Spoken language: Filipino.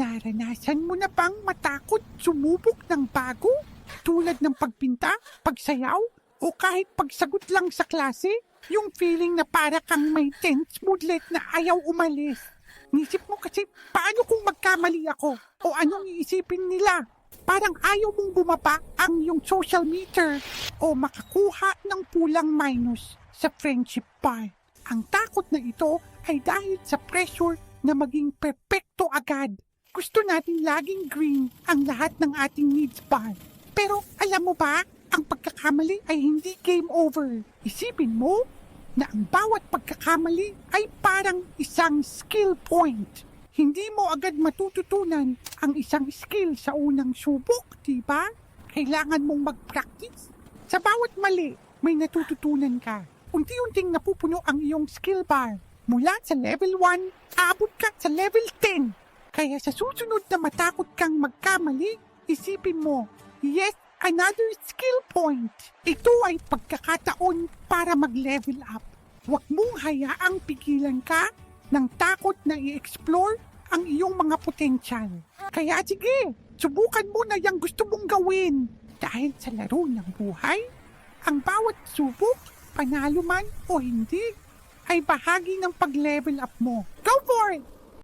Naranasan mo na bang matakot sumubok ng bago? Tulad ng pagpinta, pagsayaw, o kahit pagsagot lang sa klase? Yung feeling na para kang may tense moodlet na ayaw umalis. Nisip mo kasi, paano kung magkamali ako? O anong iisipin nila? Parang ayaw mong bumaba ang iyong social meter o makakuha ng pulang minus sa friendship part. Ang takot na ito ay dahil sa pressure na maging perpekto agad. Gusto natin laging green ang lahat ng ating needs bar. Pero alam mo ba, ang pagkakamali ay hindi game over. Isipin mo na ang bawat pagkakamali ay parang isang skill point. Hindi mo agad matututunan ang isang skill sa unang subok, diba? Kailangan mong mag-practice. Sa bawat mali, may natututunan ka. Unti-unting napupuno ang iyong skill bar. Mula sa level 1, aabot ka sa level 10. Kaya sa susunod na matakot kang magkamali, isipin mo, yes, another skill point. Ito ay pagkakataon para mag-level up. Huwag mong hayaang pigilan ka ng takot na i-explore ang iyong mga potensyal. Kaya sige, subukan mo na yung gusto mong gawin. Dahil sa laro ng buhay, ang bawat subok, panalo man o hindi, ay bahagi ng pag-level up mo. Go for it!